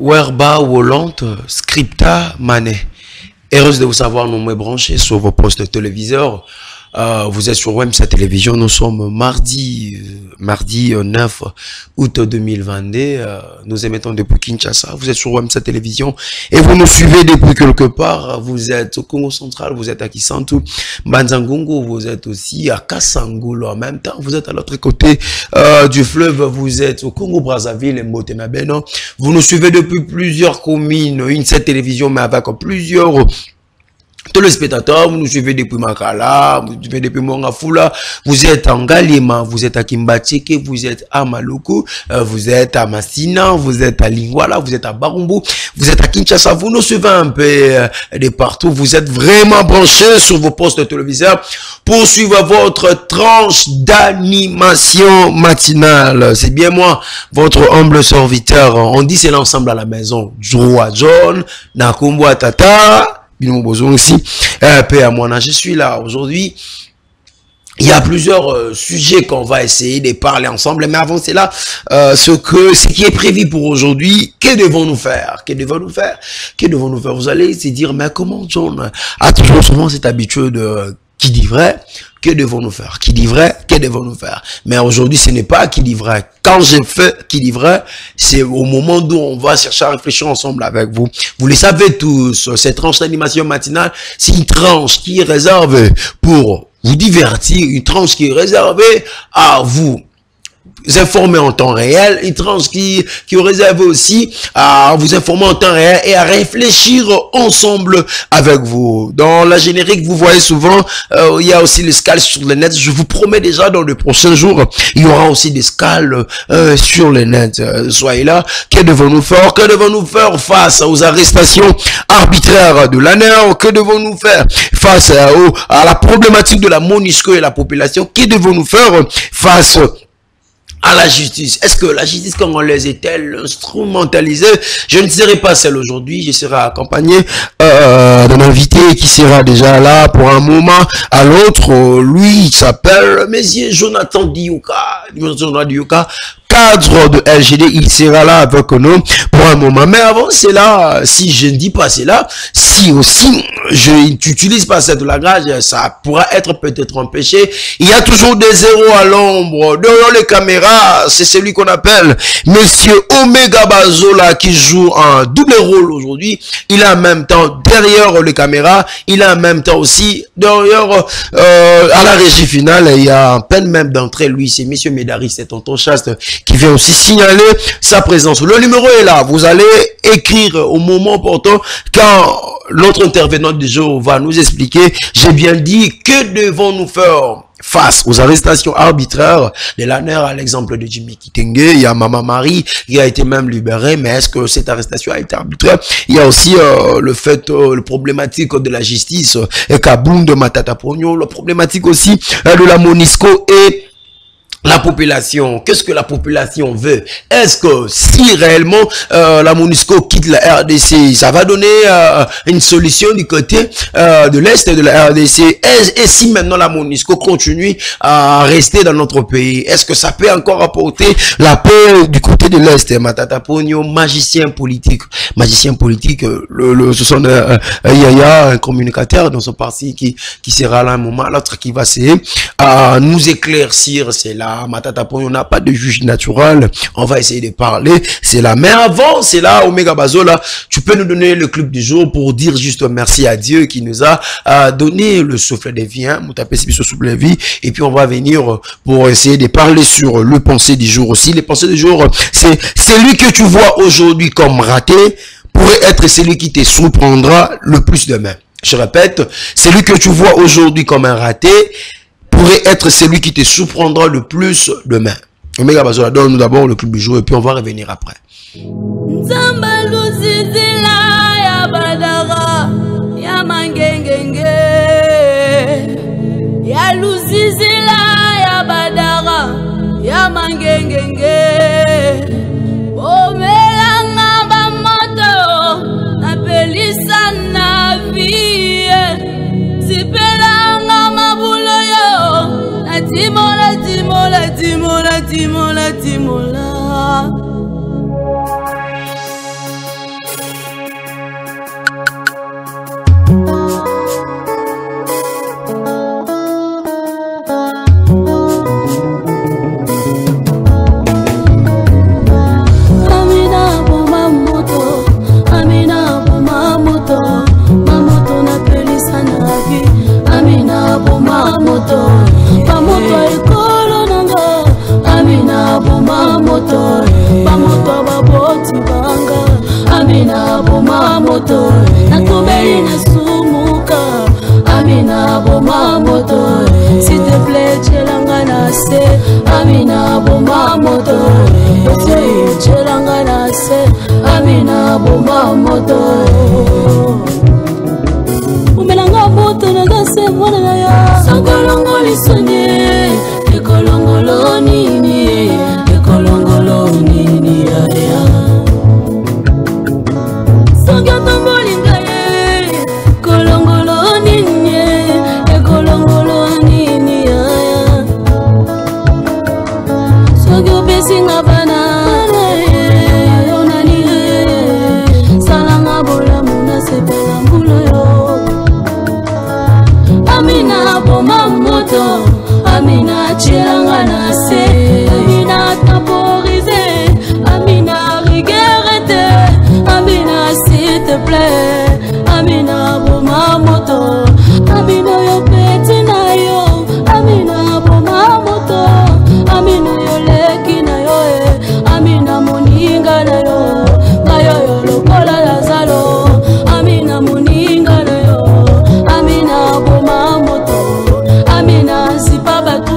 Werba Wolante, Scripta Mané. Heureuse de vous savoir, nous branchés sur vos postes de téléviseurs. Vous êtes sur WEMSA Télévision. Nous sommes mardi 9 août 2022. Nous émettons depuis Kinshasa. Vous êtes sur WEMSA Télévision et vous nous suivez depuis quelque part. Vous êtes au Congo Central, vous êtes à Kisantu, Banzangungu, vous êtes aussi à Kasangulu en même temps. Vous êtes à l'autre côté du fleuve, vous êtes au Congo Brazzaville et Motenabeno. Vous nous suivez depuis plusieurs communes, une seule télévision, mais avec plusieurs téléspectateurs. Vous nous suivez depuis Makala, vous nous suivez depuis Mongafula, vous êtes en Galima, vous êtes à Kimbateke, vous êtes à Maluku, vous êtes à Massina, vous êtes à Lingwala, vous êtes à Barumbu, vous êtes à Kinshasa, vous nous suivez un peu de partout. Vous êtes vraiment branchés sur vos postes de téléviseurs pour suivre votre tranche d'animation matinale. C'est bien moi, votre humble serviteur. On dit c'est l'ensemble à la maison. Joa John, Nakumbo Tata, aussi, je suis là aujourd'hui. Il y a plusieurs sujets qu'on va essayer de parler ensemble, mais avant cela, ce qui est prévu pour aujourd'hui, que devons-nous faire? Que devons-nous faire? Que devons-nous faire? Vous allez se dire, mais comment John a toujours souvent cette habitude de qui dit vrai? Que devons-nous faire? Qui dit vrai? Que devons-nous faire? Mais aujourd'hui, ce n'est pas qui dit vrai. Quand j'ai fait qui dit vrai, c'est au moment où on va chercher à réfléchir ensemble avec vous. Vous le savez tous, cette tranche d'animation matinale, c'est une tranche qui est réservée pour vous divertir, une tranche qui est réservée à vous informer en temps réel, une tranche qui est réservée aussi à vous informer en temps réel et à réfléchir ensemble avec vous. Dans la générique, vous voyez souvent, il y a aussi l'escale sur le net. Je vous promets déjà, dans les prochains jours, il y aura aussi des escales sur le net. Soyez là. Que devons-nous faire? Que devons-nous faire face aux arrestations arbitraires de l'ANER? Que devons-nous faire face à la problématique de la MONUSCO et la population? Que devons-nous faire face à la justice? Est-ce que la justice congolaise est-elle instrumentalisée? Je ne serai pas seul aujourd'hui, je serai accompagné d'un invité qui sera déjà là pour un moment à l'autre. Lui, il s'appelle Monsieur Jonathan Dioka. Jonathan Dioka, cadre de LGD, il sera là avec nous pour un moment. Mais avant cela, si je ne dis pas cela, si aussi je n'utilise pas cette langage, ça pourra être peut-être empêché. Il y a toujours des zéros à l'ombre. Derrière les caméras, c'est celui qu'on appelle Monsieur Omega Bazola qui joue un double rôle aujourd'hui. Il a en même temps derrière les caméras, il a en même temps aussi derrière à la régie finale. Il y a en peine même d'entrée, lui, c'est Monsieur Médari, c'est tonton Chaste qui vient aussi signaler sa présence. Le numéro est là. Vous allez écrire au moment opportun quand l'autre intervenant du jour va nous expliquer. J'ai bien dit, que devons-nous faire face aux arrestations arbitraires de l'ANER, à l'exemple de Jimmy Kitenge? Il y a Maman Marie qui a été même libérée, mais est-ce que cette arrestation a été arbitraire? Il y a aussi le fait, le problématique de la justice, et Kaboum de Matata Pogno, le problématique aussi de la MONUSCO et la population. Qu'est-ce que la population veut? Est-ce que si réellement la MONUSCO quitte la RDC, ça va donner une solution du côté de l'Est de la RDC? Et si maintenant la MONUSCO continue à rester dans notre pays, est-ce que ça peut encore apporter la paix du côté de l'Est? Matata Pogno, magicien politique. Magicien politique, ce sont Yaya, un communicateur dans ce parti qui sera là un moment, l'autre qui va essayer à nous éclaircir. C'est là. Matata Pogno, on n'a pas de juge naturel. On va essayer de parler. C'est là. Mais avant, c'est là, Omega Bazola, tu peux nous donner le clip du jour pour dire juste merci à Dieu qui nous a donné le souffle de vie. Hein, ce souffle de vie. Et puis, on va venir pour essayer de parler sur le pensée du jour aussi. Les pensées du jour, c'est celui que tu vois aujourd'hui comme raté pourrait être celui qui te surprendra le plus demain. Je répète, celui que tu vois aujourd'hui comme un raté pourrait être celui qui te surprendra le plus demain. Omega Bazola, donne-nous d'abord le club du jour et puis on va revenir après. Timola. Amina boma moto Umelanga moto na dase mwana na ya Sangolongo lisonye Ekolongolo nini Ekolongolo nini ya ya Sangya tombolinga ye Kolongolo nini Ekolongolo nini ya ya Sangyo besinga bana Amina boma moto Amina chilanga na se Amina temporisé Amina regrette Amina s'il te plaît Amina boma moto Amina yo peti na yo Amina boma moto Amina yo leki na yo Amina moninga na yo Ngayo yo lokola lazalo Amina moninga na yo Amina boma moto Amina sipa batu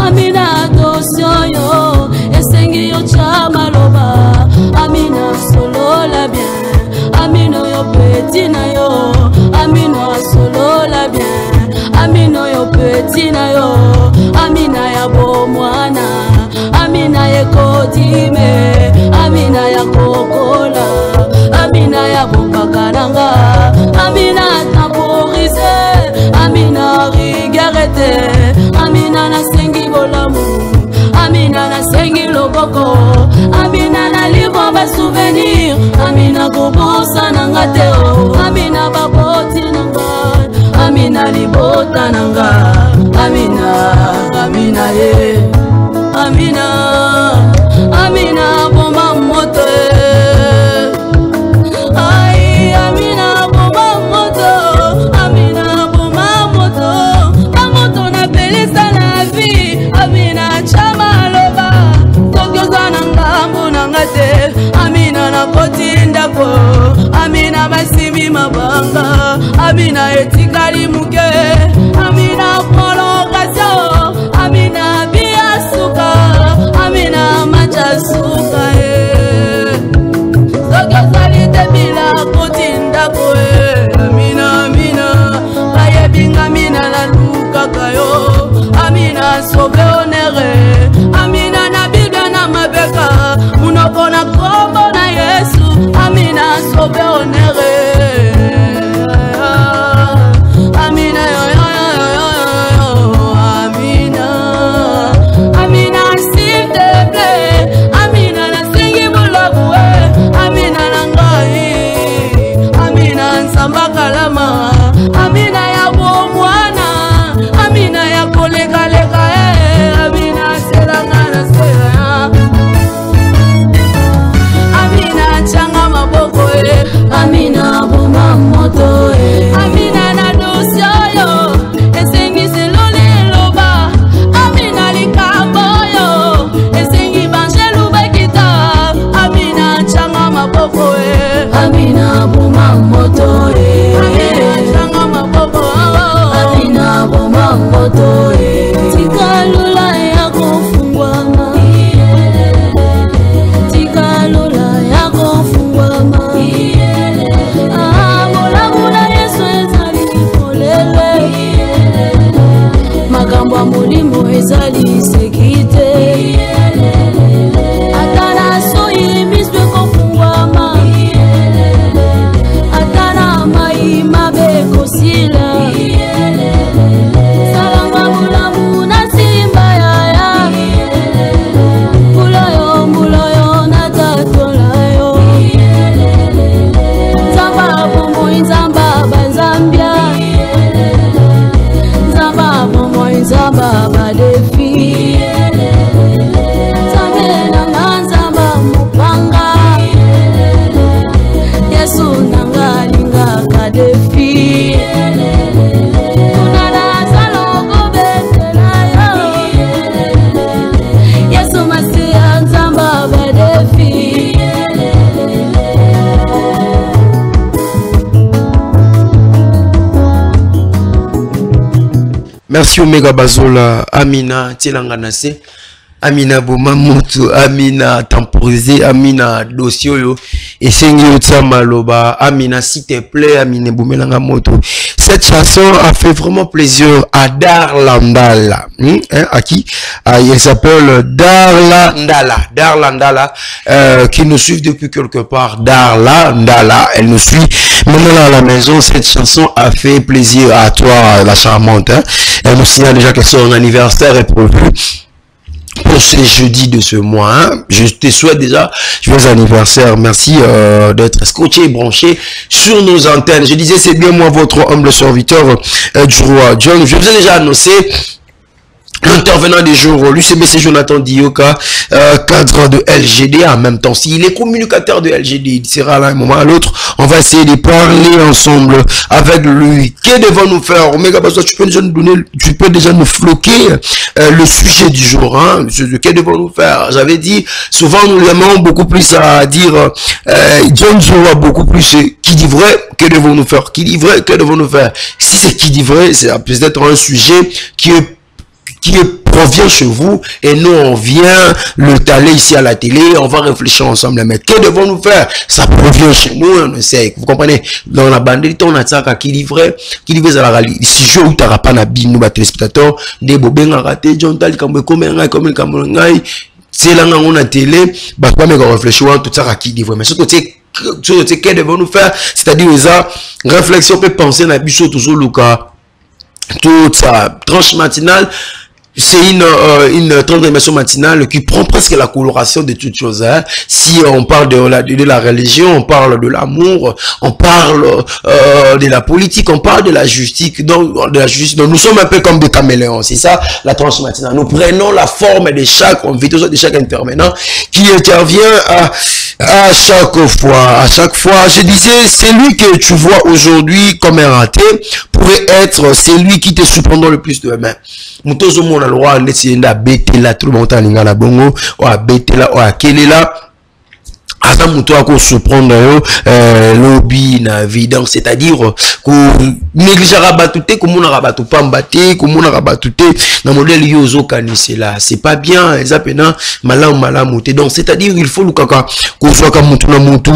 Amina attention yo Esengi yo chama loba Amina solo la bien Amina yo petit na yo Amina solo la bien Amina yo petit na yo Amina ya bomwana Amina ya kodime Amina ya kokola Amina ya bokakaranga Amina temporisé Amina regrette Amina na sengi bolamu Amina na sengi loboko Amina na livre ba souvenir Amina kobosa nanga teo Amina baboti nanga Amina libota nanga Amina Amina ye Amina Amina boma moto Ay Amina boma moto Amina boma moto Mamoto na pelisa na vie Amina chama loba Tokyo zana ngambo nangate Amina na koti ndako Amina basimi mabanga Amina etikali muke Amina prolongation Amina biasuka Amina machasuka Tokyo salite bila koti ndako Amina Amina Baye binga Amina la luka kayo Amina sauve honere Amina na biblia na mabeka Munoko na kombo na Yesu Amina sauve honere Amina Amina Amina s'il te plaît Amina na sengi bulabu Amina na ngai Amina nsamba kalama Amina ya bomwana Amina ya kolega lega Amina selanga na sela Amina changa maboko Amina boma moto Amina na dosyo esengi selole loba Amina likambo yo esengi banjelu bekita Amina changa maboko Amina boma moto Amina changa maboko Amina boma moto Tikalula ya kufungwama Tikalula ya kufungwama Mula mula Yesu ezali polele Makambo mulimo ezali sekite Atana soyi miswe kufungwama Atana mai mabe kosila Salanga mula muna simba yaya Muloyo na tatolayo Zamba bomo inzamba banzambia Zamba bomo inzamba badefi Zambe nanga nzamba mupanga Yesu nanga linga kadefi Kunala zalogo betelayo Yesu masia nzamba badefi Merci Omega Bazola Amina Tilanganase Amina Bomamoto, Amina temporisé, Amina dossier, et Seigneur Maloba, Amina s'il te plaît, Amina Boumelanga Moto. Cette chanson a fait vraiment plaisir à Darlandala. À qui? Il s'appelle Darlandala, qui nous suit depuis quelque part. Darlandala, elle nous suit maintenant à la maison. Cette chanson a fait plaisir à toi, la charmante. Elle nous signale déjà que son anniversaire est prévu pour ce jeudi de ce mois. Je te souhaite déjà joyeux anniversaire. Merci d'être scotché et branché sur nos antennes. Je disais, c'est bien moi, votre humble serviteur du roi John. Je vous ai déjà annoncé l'intervenant du jour, l'UCBC Jonathan Dioka, cadre de LGD. En même temps, s'il est communicateur de LGD, il sera là un moment à l'autre. On va essayer de parler ensemble avec lui. Que devons-nous faire? Omega Basso, tu peux déjà nous donner, tu peux déjà nous floquer le sujet du jour. Que devons-nous faire? J'avais dit, souvent nous aimons beaucoup plus à dire, John Zoua beaucoup plus qui dit vrai, que devons-nous faire? Qui dit vrai, que devons-nous faire? Si c'est qui dit vrai, c'est peut-être un sujet qui provient chez vous et nous on vient le taler ici à la télé, on va réfléchir ensemble. Mais que devons-nous faire? Ça provient chez nous, on essaie. Vous comprenez? Dans la bande, on a ça qui livrait à la rallye. Si je ou t'as pas nabi nous téléspectateurs, des bobins à rater, John Tal comme c'est là on a télé, bah pas mais réfléchir tout ça qui livre. Mais surtout que devons-nous faire? C'est-à-dire ça réflexion peut penser na biso toujours le cas. Toute sa tranche matinale, c'est une transformation matinale qui prend presque la coloration de toutes choses. Si on parle de la religion, on parle de l'amour, on parle de la politique, on parle de la justice. Donc, donc nous sommes un peu comme des caméléons. C'est ça la tranche matinale. Nous prenons la forme de chaque invité, de chaque intervenant qui intervient à chaque fois. Je disais, celui que tu vois aujourd'hui comme un raté pourrait être celui qui te surprendra le plus demain. Mutozo mona loi netienda betela tout le monde en lingala bongo ou a betela ou a kelela asa muto ako surprendre lobby na évidence, c'est-à-dire ko négligera batute ko mona rabatu pambate ko mona rabatute na modèle yozo kanisela, c'est pas bien ezapena malamu te. Donc c'est-à-dire il faut lukaka ko soit ka mutu na mutu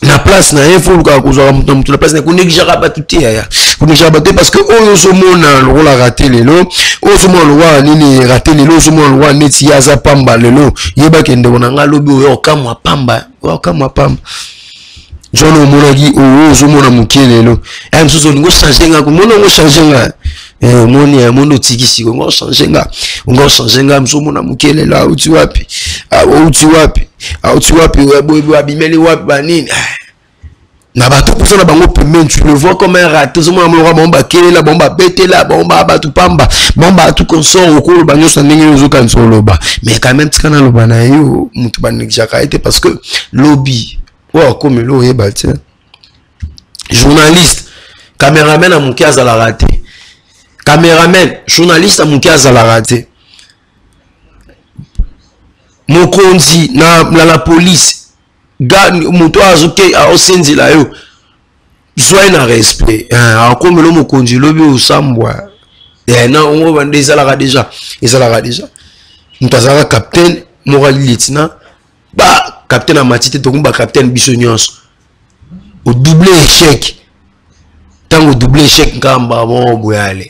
na place na info luka ko soit mutu na place na ko négligera batute ya parce que ozomona le rôle a raté lelo, ozomona le roi nini raté lelo, ozomona le roi neti yaza pamba lelo, yeba kende bonanga lobi o kamwa pamba, jono monagi ozomona muke lelo. Msuzo ngo changer nga ko mono ngo changer nga. Moni mono tikisi ngo changer nga msomona muke lelo uti wapi? Uti wapi bobo abimeli wapi banini? Nabato pour ça na bango pement, tu le vois comme un raté, zo mona mona bomba kela bomba betela bomba batu pamba bomba tout consort au cours banyo sa ndenge zo kan so loba. Mais quand même tikana loba na yo mutu ba négligera été parce que lobby comme lo yeba tiens journaliste caméraman a muki azala raté, caméraman journaliste a muki azala raté, mokonzi na la police gars muto azuke a osenzi la yo sois na respect comme le mokonzi lobi osambwa na on va déjà mutazaka capitaine moral lieutenant ba capitaine amatite to kumba capitaine bisonyos au double échec tango double échec ngamba bon boyale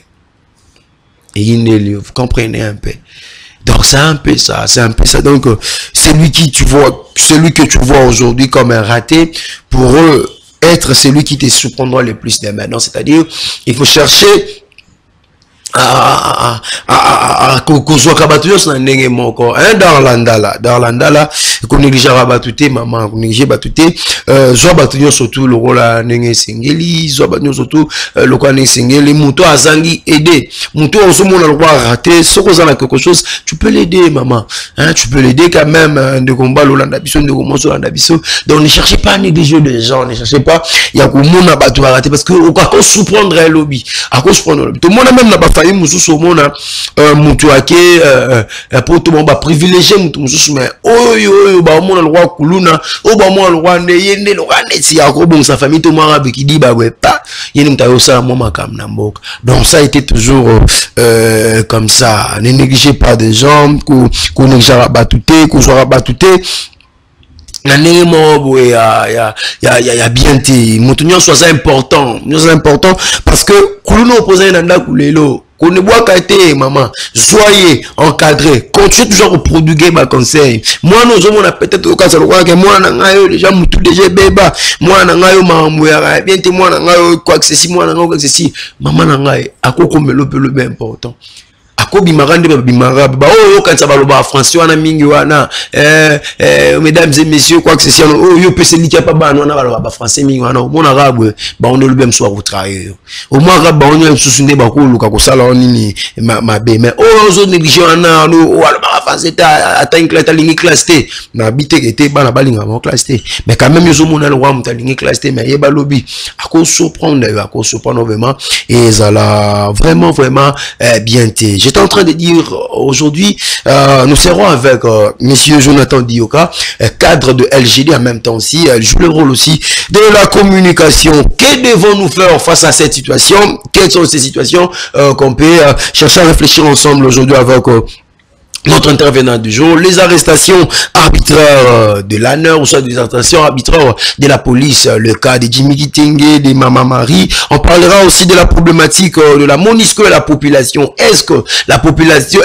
et vous comprenez un peu. Donc c'est un peu ça, Donc celui que tu vois aujourd'hui comme un raté, pour eux, être celui qui te surprendra le plus dès maintenant. C'est-à-dire, il faut chercher kozwa kabatuyo na ndenge moko Darlandala ko négligera batute maman ko négliger batute zwa batuyo surtout le rôle ndenge sengeli zwa batuyo surtout le ko ndenge sengeli muto azangi aider muto ozomona le roi raté soko za quelque chose tu peux l'aider maman tu peux l'aider quand même de combat lolanda biso de komoso landa biso. Donc ne cherchez pas à négliger les gens, ne cherchez pas ya ko mona batu raté parce que on va surprendre un lobby à cause prendre tout le monde même n'a pas famille mususu mona mutu ake pour tout ba privilégié mutu mususu mais oyo ba mona le roi kuluna o ba mona le roi yende le roi neti ya ko bon sa famille tout mara be kidi ba we pa yene mutayo sa mama kam na mboka. Donc ça a été toujours comme ça. Ne négligez pas des gens qu'on néglige batouté, qu'on soit batouté. Il y a bien té moutunion soit important, important parce que kuluno opposé nanda kulelo qu'on ne boit qu'à été maman soyez encadré, continuez toujours à produire ma conseil. Moi nous on a peut-être au cas que moi nangayo déjà mutu déjà beba moi nangayo mamouya bien té moi nangayo quoi que ceci moi nangayo quoi que ceci maman nangayo akoko melo le bien important. Bimarande bimara ba oh quand ça va le bas français wana mingi wana mesdames et messieurs quoi que c'est oh yo peut se liquer pas ba wana ba français mingi wana mon arabe ba on le même soir au travail au moins arabe on est sous ba ko luka ko sala nini ma be mais oh zo négligé wana oh ba français ta atteint la ligne classe T na habité était ba na balinga mon classe T mais quand même yo mon le roi mon ligne classe T mais yeba lobby à cause surprendre vraiment et ça là vraiment bien té. J'étais en train de dire aujourd'hui, nous serons avec monsieur Jonathan Dioka, cadre de LGD en même temps aussi, elle joue le rôle aussi de la communication. Que devons-nous faire face à cette situation? Quelles sont ces situations qu'on peut chercher à réfléchir ensemble aujourd'hui avec notre intervenant du jour, les arrestations arbitraires de l'ANER ou soit des arrestations arbitraires de la police, le cas de Jimmy Kitenge, de Maman Marie. On parlera aussi de la problématique de la MONUSCO et la population. Est-ce que la population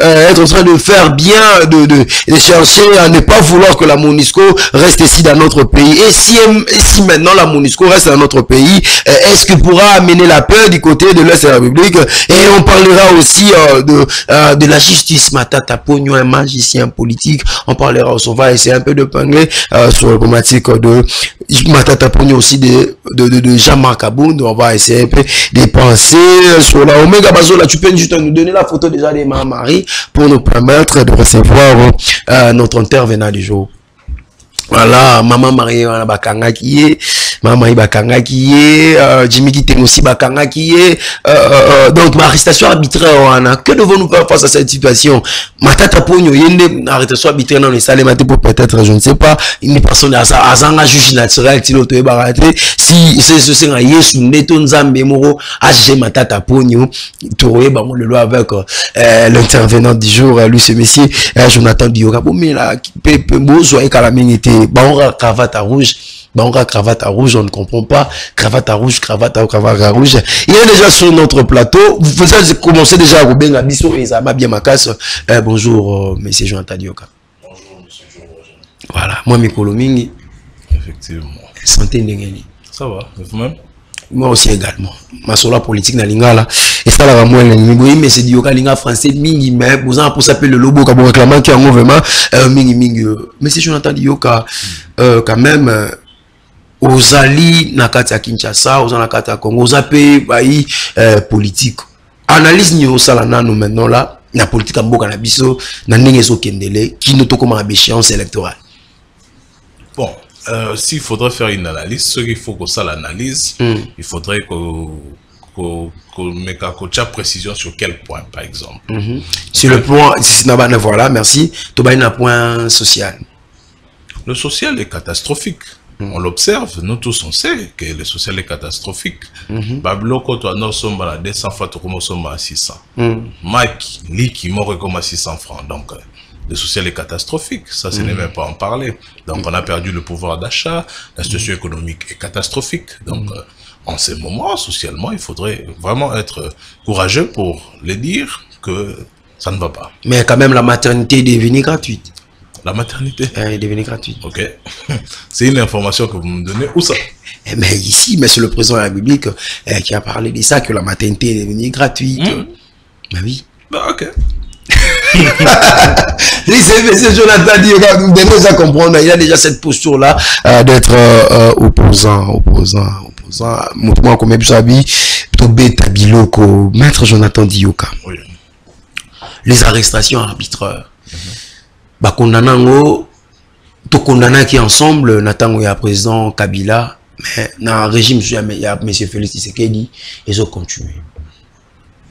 est en train de faire bien, de chercher à ne pas vouloir que la MONUSCO reste ici dans notre pays? Et si maintenant la MONUSCO reste dans notre pays, est-ce qu'il pourra amener la paix du côté de l'Est de la République? Et on parlera aussi de la justice. Matata Pogno, un magicien politique. On parlera aussi, on va essayer un peu de parler sur la problématique de Matata Pogno aussi de Jean-Marc Abound. On va essayer un peu de penser sur la Omega Bazola. Tu peux juste nous donner la photo déjà de Maman Marie pour nous permettre de recevoir notre intervenant du jour. Voilà, Maman Marie, on a bakanga qui est, Maman bakanga qui est, Jimmy Kiteng aussi bakanga qui est, donc ma arrestation arbitraire, on a que devons-nous faire face à cette situation? Matata Pogno, yende arrestation arbitraire dans les salles maté pour peut-être, je ne sais pas, une personne à un juge naturel, si l'autre est baraté, si c'est un yesu neto nzambe moro, AG Matata Pogno, trouvé bah le loi avec l'intervenant du jour, lui ce monsieur, Jonathan Dioka, mais là, beau soit calamine était. Baonga cravate à rouge, Baonga cravate à rouge, on ne comprend pas. Cravate à rouge, cravate à rouge. Il est déjà sur notre plateau. Vous commencez déjà à Robin Abisso et ça m'a bien ma casse. Bonjour, monsieur Jonathan Dioka. Bonjour, monsieur Jonathan. Voilà, moi, Mikolo Mingi. Effectivement. Santé Ndengeni. Ça va, vous-même? Moi aussi également. Ma sola politique na lingala. Et ça la moi oui mais c'est Dioka linga français mingi mais vous en pour s'appeler le lobo comme réclamant qui en vraiment mingi mais c'est Jonathan Dioka quand même aux alliés nakati ya Kinshasa aux nakati ya Congo aux pays politique analyse ni au salana nous maintenant là la politique à mboka na biso na ndenge zo kendele qui nous to comme échéance électorale. Bon, s'il faudrait faire une analyse, ce qu'il faut que ça l'analyse, il faudrait qu'on mette à précision sur quel point, par exemple. Sur le point, voilà, merci. Tu as un point social. Le social est catastrophique. On l'observe, nous tous on sait que le social est catastrophique. Babloko, toi, nous sommes à 200 fois, nous sommes à 600. Mike, lui qui mort comme à 600 francs. Donc, le social est catastrophique, ça ce n'est même pas en parler. Donc on a perdu le pouvoir d'achat, la situation économique est catastrophique. Donc en ce moment, socialement, il faudrait vraiment être courageux pour le dire que ça ne va pas. Mais quand même la maternité est devenue gratuite. La maternité est devenue gratuite. Ok. C'est une information que vous me donnez. Où ça? Mais ici, mais c'est le président de la République qui a parlé de ça, que la maternité est devenue gratuite. Mais oui. Bah, ok. C'est Jonathan Dioka, vous devez déjà comprendre, il a déjà cette posture-là d'être opposant. Moi, comme Ebsabi, Tobé Tabiloko, maître Jonathan Dioka. Oui. Les arrestations arbitraires. Bah, condamnant, tout condamnant qui ensemble, Nathan, il y a président Kabila, mais dans le régime, il y a M. Félix Tshisekedi, ils ont continué.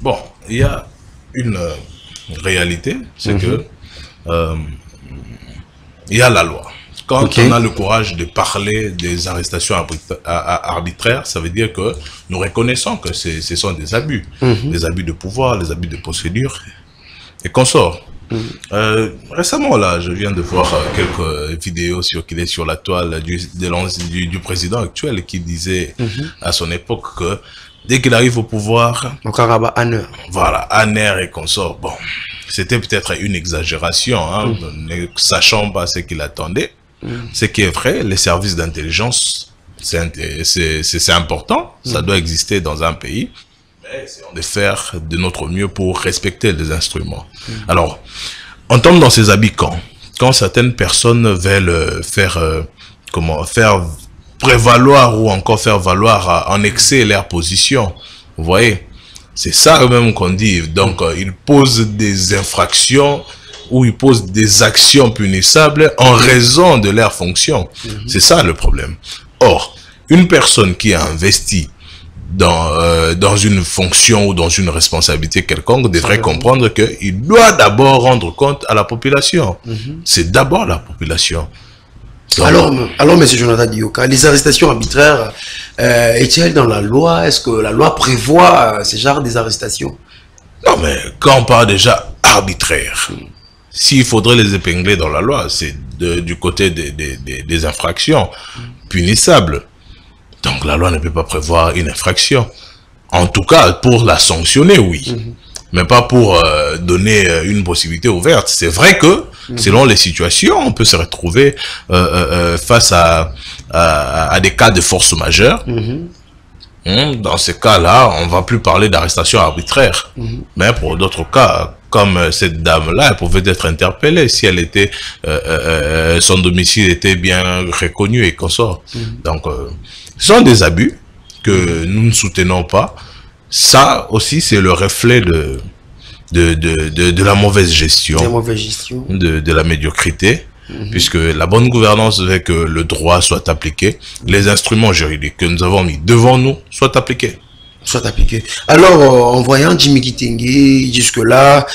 Bon, il y a une réalité, c'est que il y a la loi. Quand on a le courage de parler des arrestations arbitraires, ça veut dire que nous reconnaissons que ce sont des abus. Des abus de pouvoir, des abus de procédure et consorts. Récemment, là, je viens de voir quelques vidéos qu'il est sur la toile du président actuel qui disait à son époque que dès qu'il arrive au pouvoir, voilà, Aner et consorts, bon, c'était peut-être une exagération, hein, ne sachant pas ce qu'il attendait. Ce qui est vrai, les services d'intelligence, c'est important, ça doit exister dans un pays, mais essayons de faire de notre mieux pour respecter les instruments. Alors, on tombe dans ces habits quand certaines personnes veulent faire prévaloir ou encore faire valoir en excès leur position, vous voyez, c'est ça même qu'on dit. Donc, ils posent des infractions où ils posent des actions punissables en raison de leur fonction. C'est ça le problème. Or, une personne qui a investi dans une fonction ou dans une responsabilité quelconque devrait comprendre qu'il doit d'abord rendre compte à la population. C'est d'abord la population. Donc, alors, M. Jonathan Dioka, les arrestations arbitraires, est-elle dans la loi? Est-ce que la loi prévoit ce genre des arrestations? Non, mais quand on parle déjà arbitraire, s'il faudrait les épingler dans la loi, c'est du côté des infractions punissables. Donc la loi ne peut pas prévoir une infraction. En tout cas, pour la sanctionner, oui. Mais pas pour donner une possibilité ouverte. C'est vrai que, selon les situations, on peut se retrouver face à des cas de force majeure. Dans ces cas-là, on ne va plus parler d'arrestation arbitraire. Mais pour d'autres cas, comme cette dame-là, elle pouvait être interpellée si elle était, son domicile était bien reconnu et consort. Donc, ce sont des abus que nous ne soutenons pas. Ça aussi, c'est le reflet de la mauvaise gestion, de la médiocrité. Puisque la bonne gouvernance veut que le droit soit appliqué, les instruments juridiques que nous avons mis devant nous soient appliqués. Alors, en voyant Jimmy Kitenge jusque-là,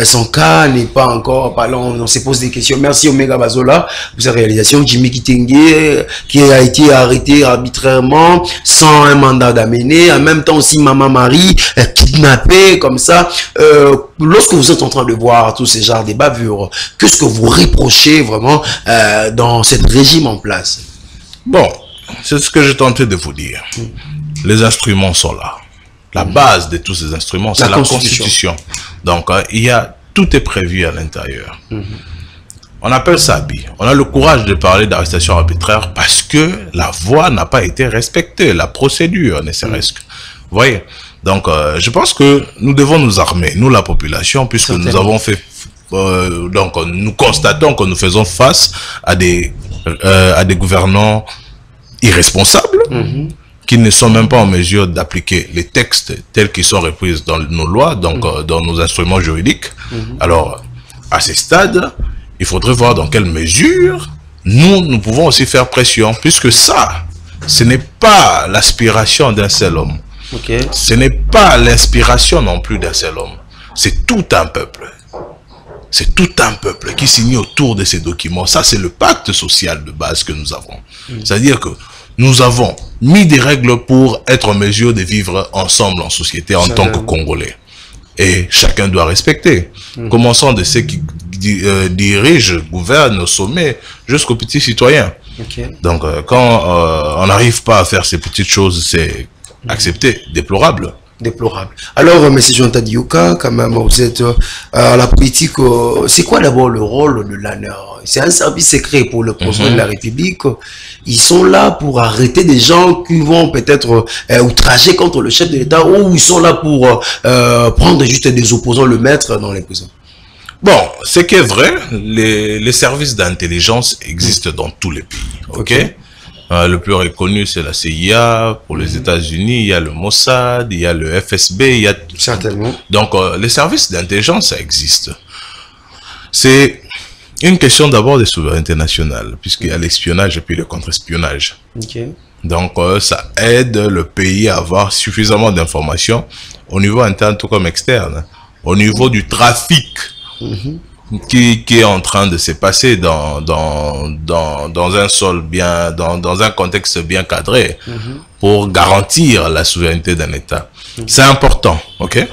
son cas n'est pas encore parlant, on se pose des questions. Merci Omega Bazola pour sa réalisation. Jimmy Kitenge qui a été arrêté arbitrairement sans un mandat d'amener, en même temps aussi Maman Marie kidnappée comme ça. Lorsque vous êtes en train de voir tous ces genres de bavures, qu'est-ce que vous reprochez vraiment dans ce régime en place? Bon, c'est ce que je tentais de vous dire. Les instruments sont là. La base de tous ces instruments, c'est la Constitution. Donc, tout est prévu à l'intérieur. On appelle ça habit. On a le courage de parler d'arrestation arbitraire parce que la voie n'a pas été respectée, la procédure ne serait-ce que. Vous voyez? Donc, je pense que nous devons nous armer, nous la population, puisque nous avons fait... donc, nous constatons que nous faisons face à des gouvernants irresponsables, qui ne sont même pas en mesure d'appliquer les textes tels qu'ils sont repris dans nos lois, donc dans nos instruments juridiques. Alors, à ce stade, il faudrait voir dans quelle mesure nous pouvons aussi faire pression, puisque ça, ce n'est pas l'aspiration d'un seul homme. Ce n'est pas l'inspiration non plus d'un seul homme. C'est tout un peuple. C'est tout un peuple qui signe autour de ces documents. Ça, c'est le pacte social de base que nous avons. C'est-à-dire que nous avons mis des règles pour être en mesure de vivre ensemble en société en tant que Congolais. Et chacun doit respecter. Commençons de ceux qui dirigent, gouvernent au sommet jusqu'aux petits citoyens. Donc, quand on n'arrive pas à faire ces petites choses, c'est accepté, déplorable. Alors, M. Jonathan Dioka, quand même, vous êtes à la politique. C'est quoi d'abord le rôle de l'ANER? C'est un service secret pour le président de la République. Ils sont là pour arrêter des gens qui vont peut-être outrager contre le chef de l'État, ou ils sont là pour prendre juste des opposants, le mettre dans les prisons. Bon, ce qui est vrai, les services d'intelligence existent dans tous les pays. Le plus reconnu, c'est la CIA. Pour les États-Unis, il y a le Mossad, il y a le FSB, il y a... Certainement. Donc, les services d'intelligence, ça existe. C'est une question d'abord de souveraineté nationale, puisqu'il y a l'espionnage et puis le contre-espionnage. Donc, ça aide le pays à avoir suffisamment d'informations au niveau interne tout comme externe. Au niveau du trafic qui est en train de se passer dans un sol bien, dans un contexte bien cadré pour garantir la souveraineté d'un État. C'est important, ok?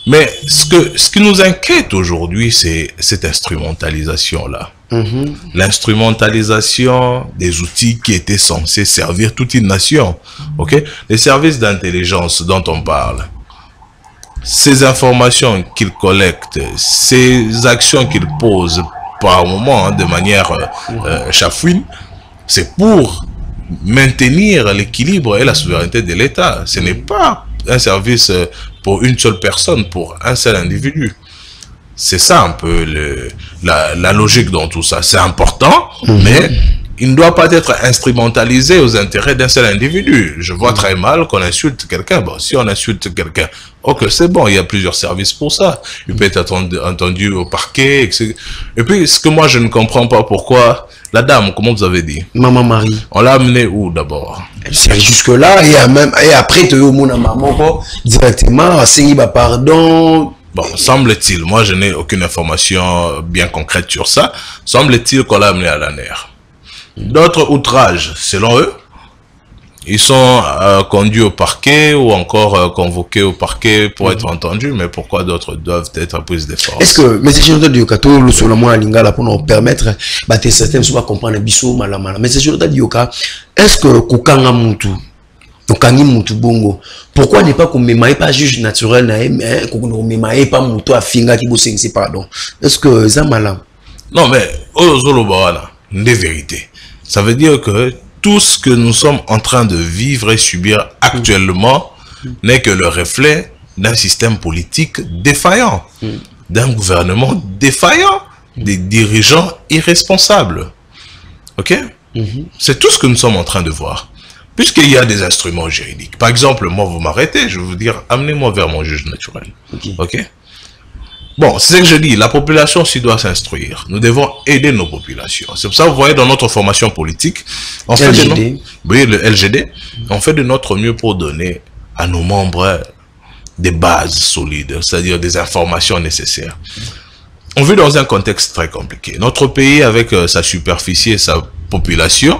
Mais ce qui nous inquiète aujourd'hui, c'est cette instrumentalisation-là. L'instrumentalisation des outils qui étaient censés servir toute une nation, ok? Les services d'intelligence dont on parle, ces informations qu'ils collectent, ces actions qu'ils posent par moment de manière chafouine, c'est pour maintenir l'équilibre et la souveraineté de l'État. Ce n'est pas un service pour une seule personne, pour un seul individu. C'est ça un peu la logique dans tout ça. C'est important, mais il ne doit pas être instrumentalisé aux intérêts d'un seul individu. Je vois très mal qu'on insulte quelqu'un. Bon, si on insulte quelqu'un, ok, c'est bon, il y a plusieurs services pour ça. Il peut être entendu au parquet, etc. Et puis, ce que moi, je ne comprends pas pourquoi, la dame, comment vous avez dit? Maman Marie. On l'a amenée où d'abord? C'est jusque-là, et après, tu as mon maman directement, c'est pardon. Bon, semble-t-il, moi, je n'ai aucune information bien concrète sur ça. Semble-t-il qu'on l'a amenée à la nerf. D'autres outrages, selon eux, ils sont conduits au parquet ou encore convoqués au parquet pour être entendus, mais pourquoi d'autres doivent être prises de force? Est-ce que, mais c'est juste de Yokato, le solomon à Lingala pour nous permettre, de certains ne pas comprendre le biso malamala, mais c'est juste de Yoka, est-ce que Kukanga Moutou, Kokangi Moutou Bongo, pourquoi ne pas qu'on ne pas juge naturel, mais qu'on ne pas Moutou à Finga qui bosse, pardon? Est-ce que ça malam? Non, mais, des vérités. Ça veut dire que tout ce que nous sommes en train de vivre et subir actuellement n'est que le reflet d'un système politique défaillant, d'un gouvernement défaillant, des dirigeants irresponsables. Ok? C'est tout ce que nous sommes en train de voir. Puisqu'il y a des instruments juridiques. Par exemple, moi, vous m'arrêtez, je vais vous dire, amenez-moi vers mon juge naturel. Ok? Bon, c'est ce que je dis, la population aussi doit s'instruire. Nous devons aider nos populations. C'est pour ça que vous voyez dans notre formation politique, on fait le LGD, on fait de notre mieux pour donner à nos membres des bases solides, c'est-à-dire des informations nécessaires. On vit dans un contexte très compliqué. Notre pays, avec sa superficie et sa population,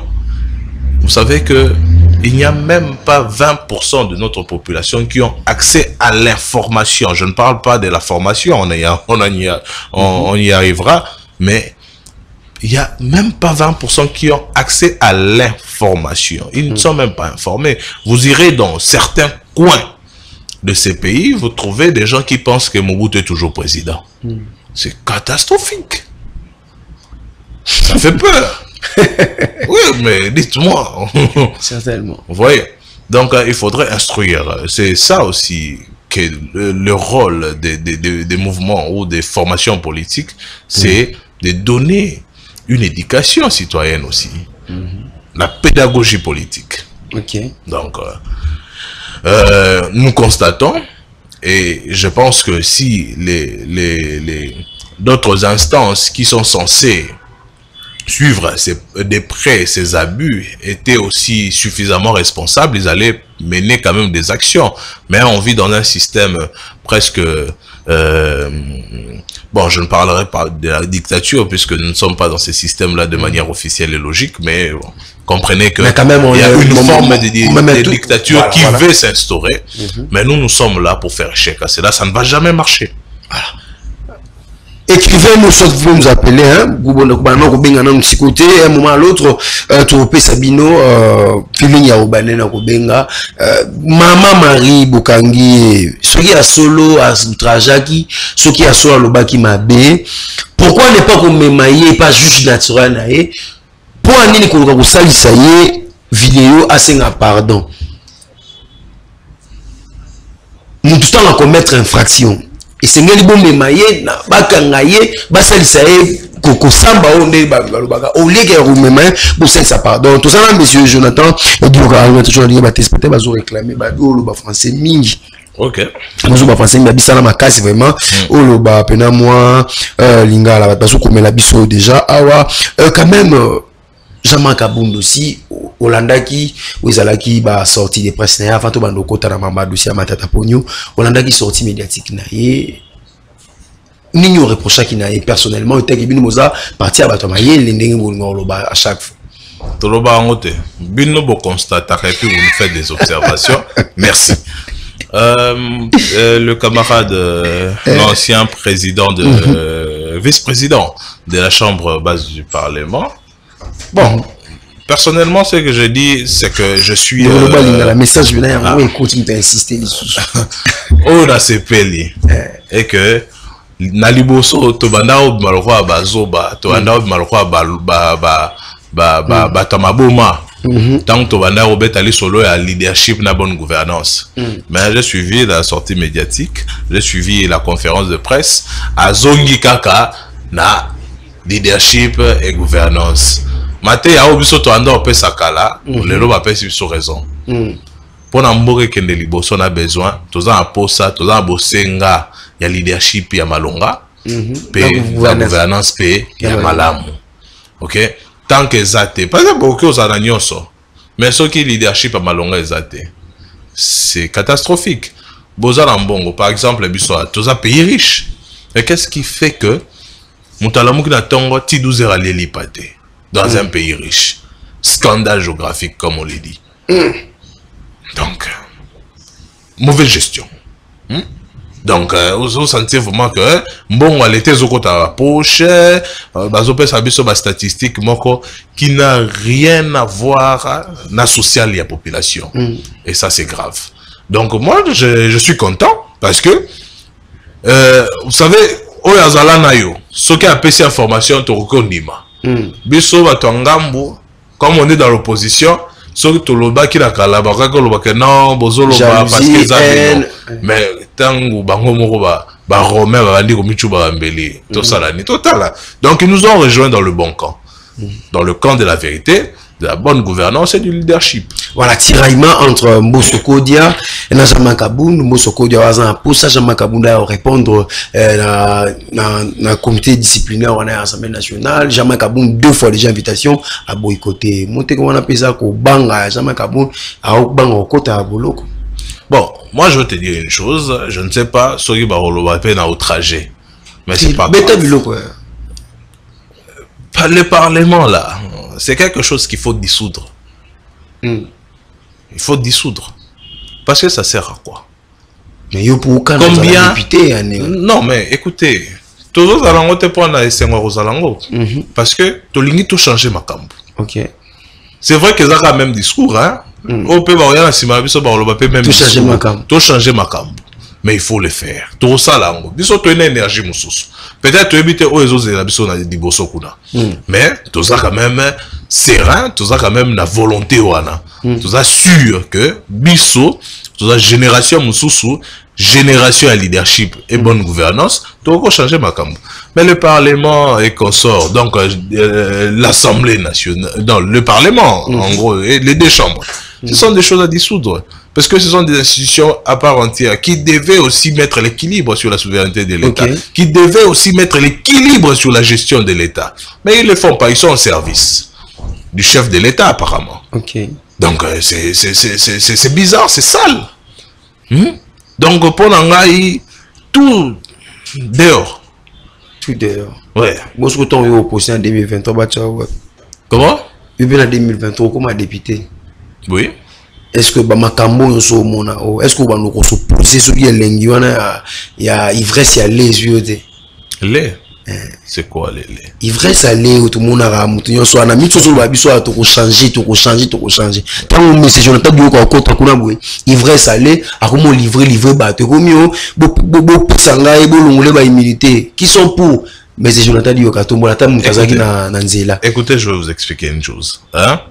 vous savez que il n'y a même pas 20% de notre population qui ont accès à l'information. Je ne parle pas de la formation, on y arrivera, mais il n'y a même pas 20% qui ont accès à l'information. Ils ne sont même pas informés. Vous irez dans certains coins de ces pays, vous trouvez des gens qui pensent que Mobutu est toujours président. C'est catastrophique. Ça fait peur. Oui, mais dites-moi. Certainement. Vous voyez? Donc, il faudrait instruire. C'est ça aussi que le rôle des mouvements ou des formations politiques, c'est de donner une éducation citoyenne aussi. La pédagogie politique. Ok. Donc, nous constatons, et je pense que si d'autres instances qui sont censées suivre de près ces abus étaient aussi suffisamment responsables, ils allaient mener quand même des actions. Mais on vit dans un système presque... bon, je ne parlerai pas de la dictature puisque nous ne sommes pas dans ces systèmes-là de manière officielle et logique, mais bon, comprenez que il y a une forme de dictature qui veut s'instaurer, mais nous sommes là pour faire échec à cela. Ça ne va jamais marcher. Voilà. Écrivez-nous ce que vous pouvez nous appeler, hein, un moment à l'autre, tu Sabino, feeling ya obanena kubenga, Maman Marie Bukangi, ce qui a solo à Trajaki, ce qui a solo à Lobaki Mabe, pourquoi ne pas qu'on m'émaille pas juge naturel nae, pour un nini qu'on va ça y est, vidéo à senga pardon. Nous tout le temps commettre infraction. Et c'est ngeli bon memaye na bakangaye basalisa e koko samba onde balobaka au lieu que rumemaye bo ça pardon tout ça monsieur Jonathan et donc on a toujours dit ba tespete bazo réclamer ba lo ba français mingi. OK. Bazo ba français ba bisala makasi vraiment o lo ba pena moi lingala bazo komela biso déjà awa quand même Jean-Marc Abound aussi Holandaki Wezalaki ba sorti de presse na avant to bando kota na Mamadou Sia Matata Pogno Holandaki sorti médiatique na ye Nini reprocha qui n'a personnellement au teki bino moza parti à batomaye l'endenge bolongoloba à chaque fois. Toloba angote. Bino bo constate et puis vous nous faites des observations. Merci. Le camarade, l'ancien président de vice-président de la chambre basse du Parlement. Bon, personnellement, ce que je dis, c'est que je suis. Le message vient écoute, tu insister. On a ces peli et que Naliboso tobanda ob malokwa bazoba tobanda ob malokwa ba tamaboma tant tobanda obeta li solo ya leadership na bonne gouvernance. Mais j'ai suivi la sortie médiatique, j'ai suivi la conférence de presse à Zongi Kaka na leadership et gouvernance. Maté ya obiso to anda opé sakala lelo ba pesi sur raison. Pour n'ambouré kende liboso na besoin toza aposa toza bosenga ya leadership ya malonga pe la gouvernance pe ya malamu. OK, tant que zate pas beaucoup aux ananyonso mais ce qui leadership ya malonga zate c'est catastrophique. Bozala mbongo par exemple biso toza pays riche. Et qu'est-ce qui fait que mutalamu ki na tongo ti 12 heures ali lipate dans un pays riche? Scandale géographique comme on le dit. Donc mauvaise gestion. Donc, vous sentez vraiment que bon, elle était au côté de la poche, statistique qui n'a rien à voir na social et la population. Et ça, c'est grave. Donc, moi, je suis content parce que, vous savez, au Yazala Nayo, ce qui a PC information, tu reconnais. Biso Batangambo, comme on est dans l'opposition, ceux qui ont qui la calabaka non bozolo parce que ça mais tangu bango moko ba romain ba bandi ko michu ba mbeli to sala ni total. Donc ils nous ont rejoint dans le bon camp, dans le camp de la vérité, de la bonne gouvernance et du leadership. Voilà, tiraillement entre Mbosokodia et Jean-Marc Abound. Mbosokodia a pour ça Jean-Marc Abound à répondre dans comité disciplinaire à l'Assemblée nationale. Jean-Marc Abound 2 fois déjà invitation à boycotter. Monter comment on appelle ça qu'au banga Jean-Marc Abound à banga au côté à Boloko. Bon, moi je veux te dire une chose, je ne sais pas ce qui va rouler au trajet. Mais c'est pas grave. Le Parlement là, c'est quelque chose qu'il faut dissoudre. Il faut dissoudre. Parce que ça sert à quoi? Mais yo pour combien député, non mais écoutez, tous les alango te prendre à Senghor aux alango. Parce que tu l'as tout changé ma camp. OK. C'est vrai que ça a même discours hein. On peut voir là si ma biso ba le même tout changer ma camp. Tout changer ma camp. Mais il faut le faire. Tout ça là, biso to une énergie mususu. Peut-être éviter aux autres la biso na diboso kuna. Mais tout ça quand même serein, tout ça quand même la volonté wana. Tout ça sûr que biso, tout ça génération mususu, génération à leadership et bonne gouvernance, tout va changer ma camp. Mais le Parlement est consort, donc l'Assemblée nationale, non, le Parlement en gros et les deux chambres. Ce sont des choses à dissoudre. Parce que ce sont des institutions à part entière qui devaient aussi mettre l'équilibre sur la souveraineté de l'État, qui devaient aussi mettre l'équilibre sur la gestion de l'État. Mais ils ne le font pas, ils sont au service du chef de l'État apparemment. Donc c'est bizarre, c'est sale. Donc pour l'angaï, tout dehors. Tout dehors. Ouais. Moi, je suis opposé en 2023. Comment? En 2023, comme député. Oui. Est-ce que Bamakambo est-ce que nous sommes posés sur les ya ivresse ya les yeux de les c'est quoi les ivresse à les tout le monde a mutunyo so na mitso so babiso a to changer tant on message on t'a dit ko kota kuna boy ivresse à les a comment livrer bateau komio bo sanga e bo longole ba immunité qui sont pour mais c'est Jonathan dit ka tombola ta mutazaki na nzela. Écoutez, je vais vous expliquer une chose hein.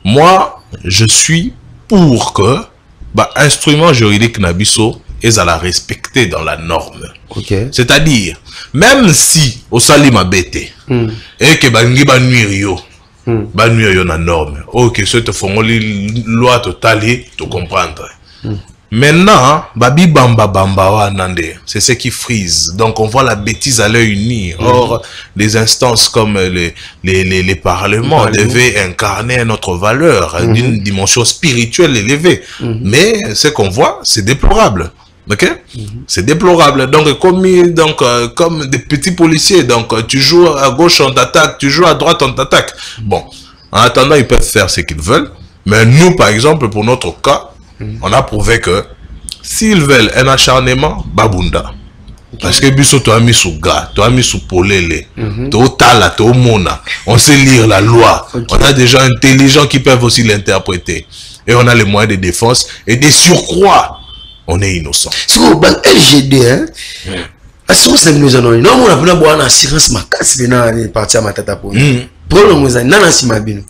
Moi je suis pour que instrument juridique nabiso est à la respecter dans la norme. C'est-à-dire, même si au salima bête et que bangi banuire yo na norme, ok, ce te font loi totale, tu comprendre. Maintenant, babi bamba bamba wa nande, c'est ce qui frise. Donc on voit la bêtise à l'œil nu. Or, des instances comme les parlements devaient incarner notre valeur d'une dimension spirituelle élevée. Mais ce qu'on voit, c'est déplorable. Ok? C'est déplorable. Donc, comme des petits policiers. Donc, tu joues à gauche, on t'attaque. Tu joues à droite, on t'attaque. Bon, en attendant, ils peuvent faire ce qu'ils veulent. Mais nous, par exemple, pour notre cas, on a prouvé que s'ils veulent un acharnement, babunda. Parce que biso tu as mis sous gars, tu as mis sous polele, tala, mona. On sait lire la loi. On a des gens intelligents qui peuvent aussi l'interpréter. Et on a les moyens de défense et de surcroît. On est innocent. C'est comme LGD, hein? Assurance nous en non, on a besoin d'avoir une assurance ma casse venant partir à ma tata pour. Problème nous a non si ma bino.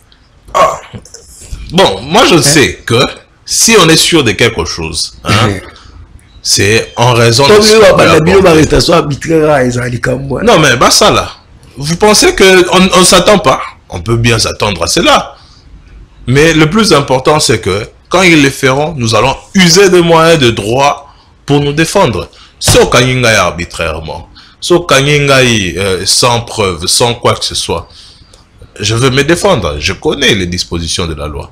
Bon, moi je sais que si on est sûr de quelque chose, hein, c'est en raison de non mais bah ça là, vous pensez que on s'attend pas? On peut bien s'attendre à cela. Mais le plus important c'est que quand ils le feront, nous allons user de moyens de droit pour nous défendre. Sauf quand il y a arbitrairement, sauf quand il y a sans preuve, sans quoi que ce soit. Je veux me défendre. Je connais les dispositions de la loi.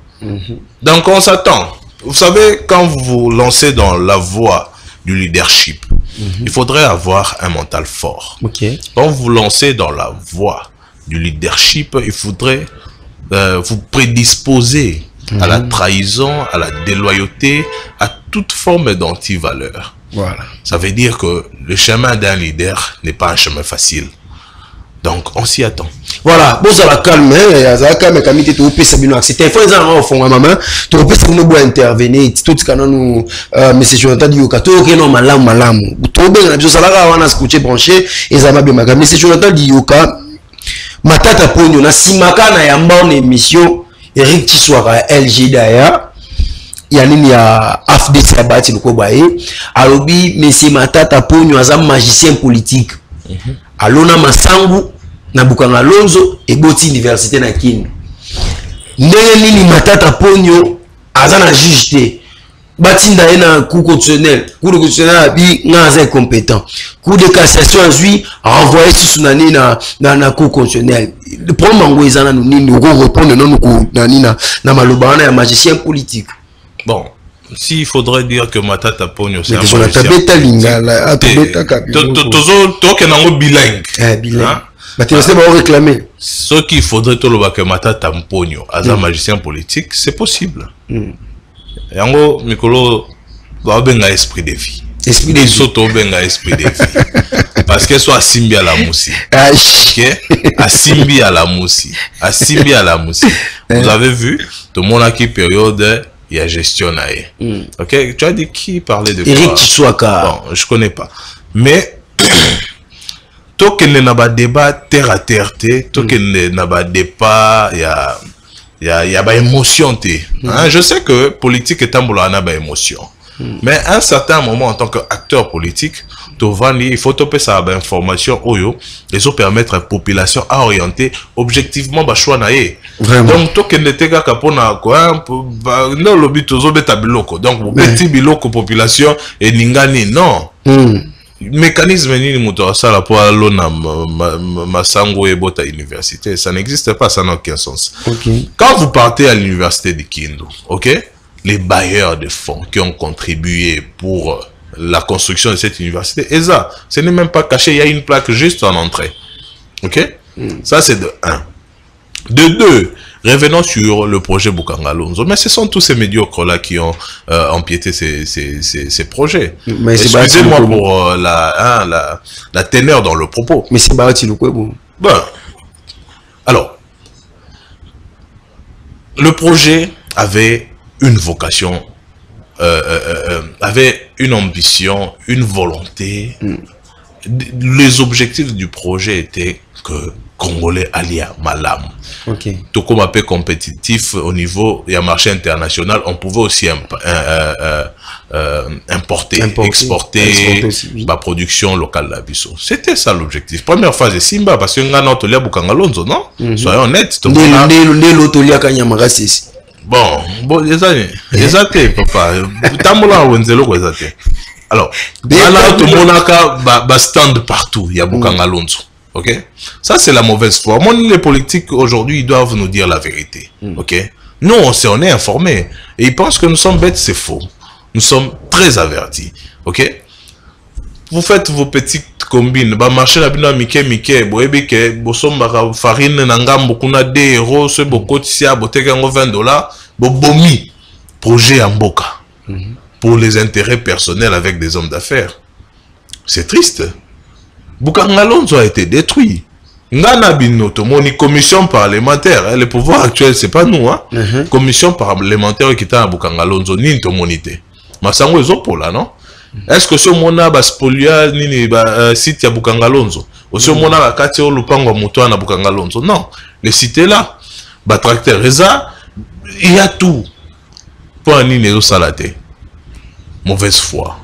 Donc on s'attend. Vous savez, quand vous vous lancez dans la voie du leadership, il faudrait avoir un mental fort. Quand vous vous lancez dans la voie du leadership, il faudrait vous prédisposer à la trahison, à la déloyauté, à toute forme d'anti-valeur. Voilà. Ça veut dire que le chemin d'un leader n'est pas un chemin facile. Donc, on s'y attend. Voilà, bon, ça va calmer, ça va calmer, comme tu as fait ça, c'est un fois, ça fond, maman, tu as fait ça, nous intervenir, tout ce qu'on a nous, mais c'est sur un tas de yoka, tu as non malam, tu as bien, ça va, on a scotché branché, et ça va bien, mais c'est sur un tas de yoka, ma tata pogno, na simaka na yamba en émission, Eric Tiswara, LG d'ailleurs, il y a une AFDC à bâtir le Kobaye, alors, mais c'est ma tata pogno, un magicien politique. Alona Masangu na Bukanga Lonzo et Boti Université na Kindu. Ndenge nini matata ponyo azana juge batinda na cour constitutionnel. Cour constitutionnel bi ngaza incompétent. Cour de cassation ensuite renvoyé sous nani na cour constitutionnel. Le problème ngo ezana nini ngo répondre non ko nani na malobana ya magicien politique. Bon, s'il faudrait dire que Matata Pogno c'est un magicien bilingue. Bilingue. Réclamer. Ce qu'il faudrait que Matata Pogno un magicien politique, c'est possible. Yango Mikolo va benga esprit de vie. Esprit de vie. Soto benga esprit de vie. Parce que soit Simbi à la moussi. OK? À Simbi à la moussi. À Simbi à la moussi. Vous avez vu tout le monde a qui période il y a gestion ok, tu as dit qui parlait de Eric Tiswaka. Bon, je connais pas. Mais tant qu'il n'y a pas de débat terre à terre, tant qu'il n'y a pas de débat, il y a pas émotion. Je sais que politique est un boulot à pas émotion. Mais à un certain moment, en tant qu'acteur politique, il faut topper ça information les autres permettre à la population à orienter objectivement choix naé. Donc tout que n'était qu'à capona quoi non le but aux autres biloko donc petit biloko population et ningani non mécanisme ni muto ça la pour l'ona masango et bota université ça n'existe pas, ça n'a aucun sens. Quand vous partez à l'université de Kindu, ok, les bailleurs de fonds qui ont contribué pour la construction de cette université, et ça, ce n'est même pas caché, il y a une plaque juste en entrée. Ok? Ça, c'est de 1. De 2, revenons sur le projet Bukanga Lonzo. Mais ce sont tous ces médiocres-là qui ont empiété ces projets. Excusez-moi pour la teneur dans le propos. Mais c'est Barati le quoi, bon. Bon. Alors, le projet avait une vocation, avait une ambition, une volonté. Les objectifs du projet étaient que Congolais alia malam. Tout comme un peu compétitif au niveau du marché international, on pouvait aussi importer, exporter la production locale là. C'était ça l'objectif. Première phase de Simba, parce que nous avons Bukanga Lonzo, non? Soyons honnêtes. Bon, les années, papa. Tamola Wenzelo, alors, là, tout le monde a stand partout. Il y a Bokanga Alonso. Ok? Ça, c'est la mauvaise foi. Moi, les politiques, aujourd'hui, ils doivent nous dire la vérité. Ok? Nous, on est informés. Et ils pensent que nous sommes bêtes, c'est faux. Nous sommes très avertis. Ok? Vous faites vos petites combines. Bah, marché la bino mike, boebeke, bosomba farine, nangam, bokuna de euros, ce boko tisia, botekango $20, bobomi. Projet en boka. Pour les intérêts personnels avec des hommes d'affaires. C'est triste. Bokanga Alonso a été détruit. Ngana Binoto, mon commission parlementaire, le pouvoir actuel, c'est pas nous, hein. Commission parlementaire qui est à Bokanga Alonso, ni to monité. Masango ezopola, non? Est-ce que ce mona ba spolia ni ba site ya Bokanga Alonso? Ou ce mona la kati o lupango moto na Bokanga Alonso? Non, les cités là, ba tracteur Reza, il y a tout. Pour ni nezo salate. Mauvaise foi.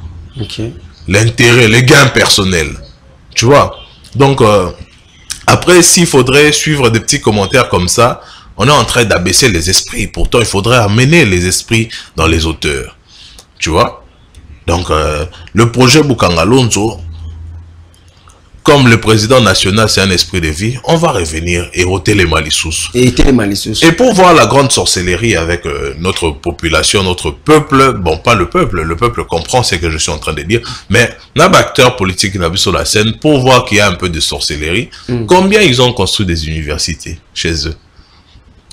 L'intérêt, les gains personnels. Tu vois? Donc, après, s'il faudrait suivre des petits commentaires comme ça, on est en train d'abaisser les esprits. Pourtant, il faudrait amener les esprits dans les auteurs. Tu vois? Donc, le projet Bokanga Alonso, comme le président national, c'est un esprit de vie, on va revenir et ôter les malissous. Et pour voir la grande sorcellerie avec notre population, notre peuple, bon, pas le peuple comprend ce que je suis en train de dire, mais un acteur politique qui n'a vu sur la scène, pour voir qu'il y a un peu de sorcellerie, combien ils ont construit des universités chez eux.